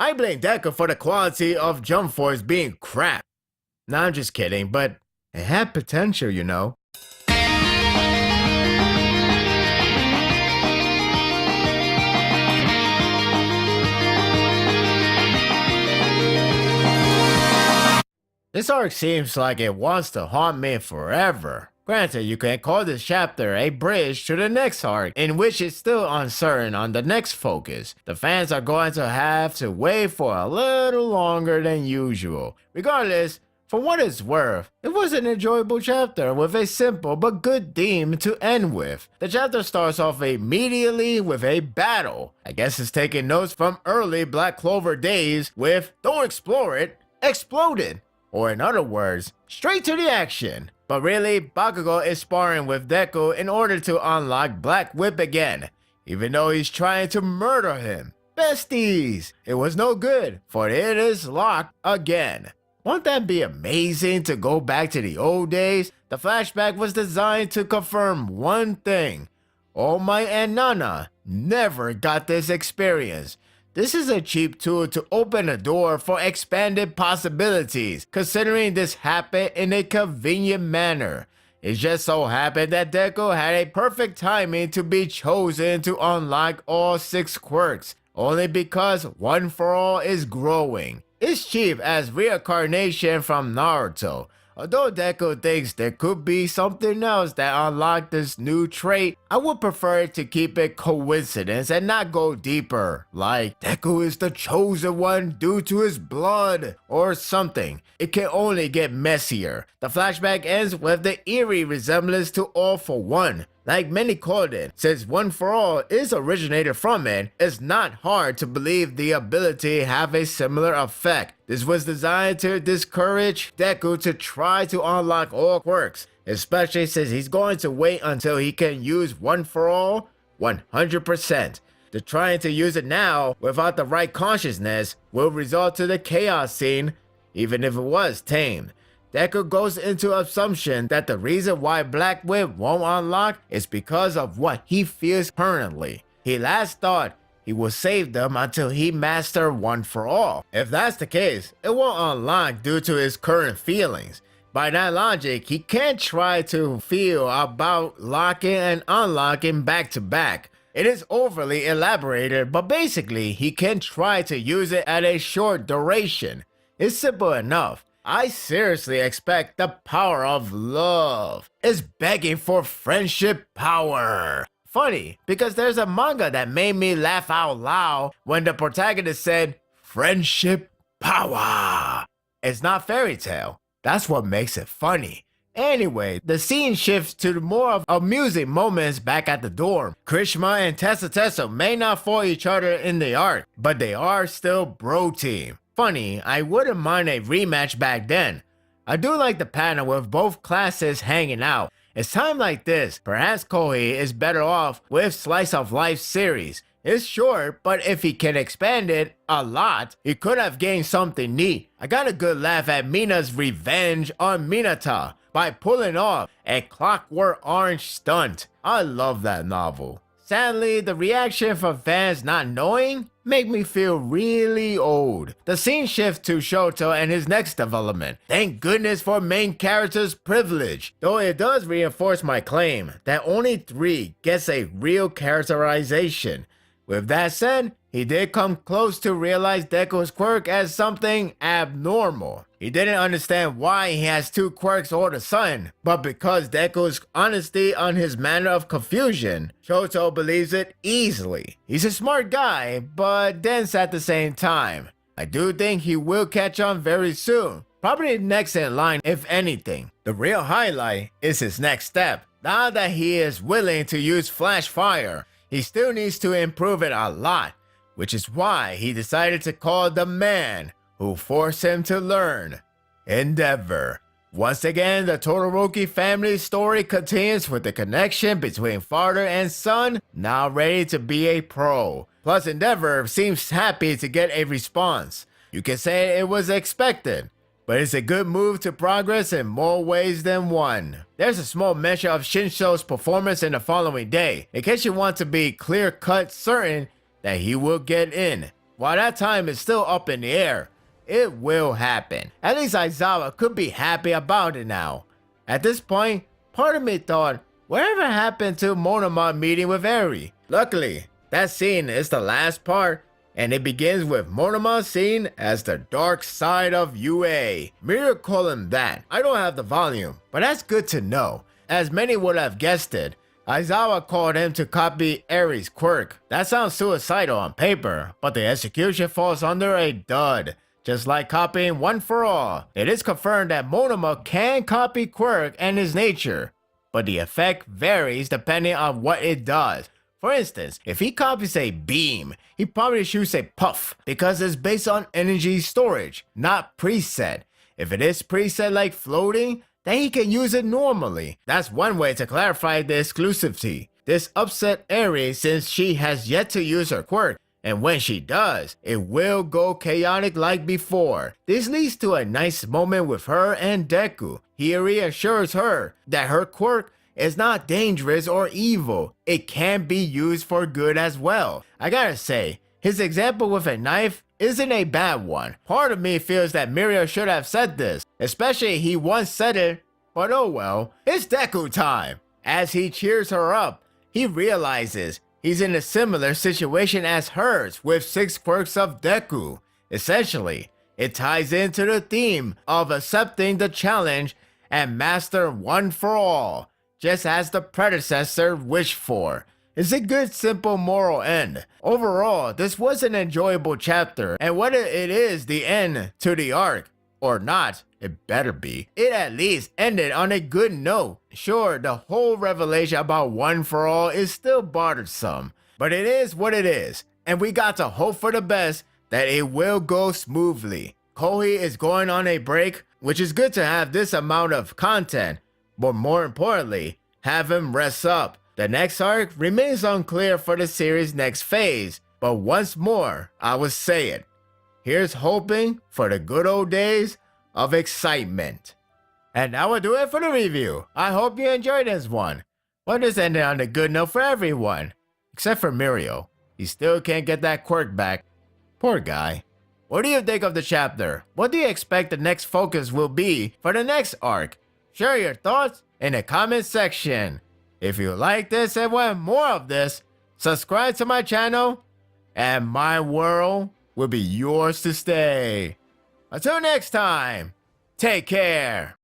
I blame Deku for the quality of Jump Force being crap. No, I'm just kidding, but it had potential, you know. This arc seems like it wants to haunt me forever. Granted, you can call this chapter a bridge to the next arc, in which it's still uncertain on the next focus. The fans are going to have to wait for a little longer than usual. Regardless, for what it's worth, it was an enjoyable chapter with a simple but good theme to end with. The chapter starts off immediately with a battle. I guess it's taking notes from early Black Clover days with "Don't explore it, exploded." Or in other words, straight to the action. But really, Bakugo is sparring with Deku in order to unlock Black Whip again, even though he's trying to murder him. Besties! It was no good, for it is locked again. Won't that be amazing to go back to the old days? The flashback was designed to confirm one thing. All Might and Nana never got this experience. This is a cheap tool to open a door for expanded possibilities, considering this happened in a convenient manner. It just so happened that Deku had a perfect timing to be chosen to unlock all 6 quirks, only because One for All is growing. It's cheap as reincarnation from Naruto. Although Deku thinks there could be something else that unlocked this new trait, I would prefer to keep it coincidence and not go deeper, like Deku is the chosen one due to his blood or something. It can only get messier. The flashback ends with the eerie resemblance to All for One. Like many called it, since One for All is originated from it, it's not hard to believe the ability have a similar effect. This was designed to discourage Deku to try to unlock all quirks, especially since he's going to wait until he can use One for All 100%. The trying to use it now without the right consciousness will result to the chaos scene, even if it was tamed. Deku goes into assumption that the reason why Black Whip won't unlock is because of what he feels currently. He last thought he will save them until he master One for All. If that's the case, it won't unlock due to his current feelings. By that logic, he can't try to feel about locking and unlocking back to back. It is overly elaborated, but basically he can try to use it at a short duration. It's simple enough. I seriously expect the power of love is begging for friendship power. Funny, because there's a manga that made me laugh out loud when the protagonist said, friendship power. It's not fairy tale. That's what makes it funny. Anyway, the scene shifts to more of amusing moments back at the dorm. Krishna and Tessa may not fall each other in the arc, but they are still bro team. Funny, I wouldn't mind a rematch back then. I do like the pattern with both classes hanging out. It's time like this, perhaps Koei is better off with Slice of Life series. It's short, but if he can expand it a lot, he could have gained something neat. I got a good laugh at Mina's revenge on Minata by pulling off a Clockwork Orange stunt. I love that novel. Sadly, the reaction from fans not knowing make me feel really old. The scene shifts to Shoto and his next development. Thank goodness for main character's privilege, though it does reinforce my claim that only 3 gets a real characterization. With that said, he did come close to realize Deku's quirk as something abnormal. He didn't understand why he has 2 quirks all of a sudden, but because Deku's honesty on his manner of confusion, Shoto believes it easily. He's a smart guy, but dense at the same time. I do think he will catch on very soon, probably next in line if anything. The real highlight is his next step. Now that he is willing to use Flash Fire, he still needs to improve it a lot, which is why he decided to call the man who forced him to learn, Endeavor. Once again, the Todoroki family story continues with the connection between father and son, now ready to be a pro. Plus, Endeavor seems happy to get a response. You can say it was expected, but it's a good move to progress in more ways than one. There's a small measure of Shinsho's performance in the following day, in case you want to be clear-cut certain that he will get in. while that time is still up in the air, it will happen. At least Aizawa could be happy about it now. At this point, part of me thought, whatever happened to Monoma meeting with Eri? Luckily, that scene is the last part, and it begins with Monoma seen as the dark side of UA. Miria call him that. I don't have the volume, but that's good to know. As many would have guessed it, Aizawa called him to copy Eri's quirk. That sounds suicidal on paper, but the execution falls under a dud. Just like copying One for All, it is confirmed that Monoma can copy quirk and his nature, but the effect varies depending on what it does. For instance, if he copies a beam, he probably shoots a puff because it's based on energy storage, not preset. If it is preset like floating, then he can use it normally. That's one way to clarify the exclusivity. This upset Eri since she has yet to use her quirk, and when she does, it will go chaotic like before. This leads to a nice moment with her and Deku. He reassures her that her quirk is not dangerous or evil. It can be used for good as well. I gotta say, his example with a knife isn't a bad one. Part of me feels that Miria should have said this, especially he once said it, but oh well. It's Deku time. As he cheers her up, he realizes he's in a similar situation as hers with 6 quirks of Deku. Essentially, it ties into the theme of accepting the challenge and master One for All, just as the predecessor wished for. It's a good, simple moral end. Overall, this was an enjoyable chapter, and whether it is the end to the arc or not, it better be, it at least ended on a good note. Sure, the whole revelation about One for All is still bothersome, but it is what it is, and we got to hope for the best that it will go smoothly. Kohi is going on a break, which is good to have this amount of content, but more importantly, have him rest up. The next arc remains unclear for the series' next phase, but once more, I will say it. Here's hoping for the good old days of excitement. And that will do it for the review. I hope you enjoyed this one. But this ended on a good note for everyone, except for Mirio. He still can't get that quirk back. Poor guy. What do you think of the chapter? What do you expect the next focus will be for the next arc? Share your thoughts in the comment section. If you like this and want more of this, subscribe to my channel, and my world will be yours to stay. Until next time, take care.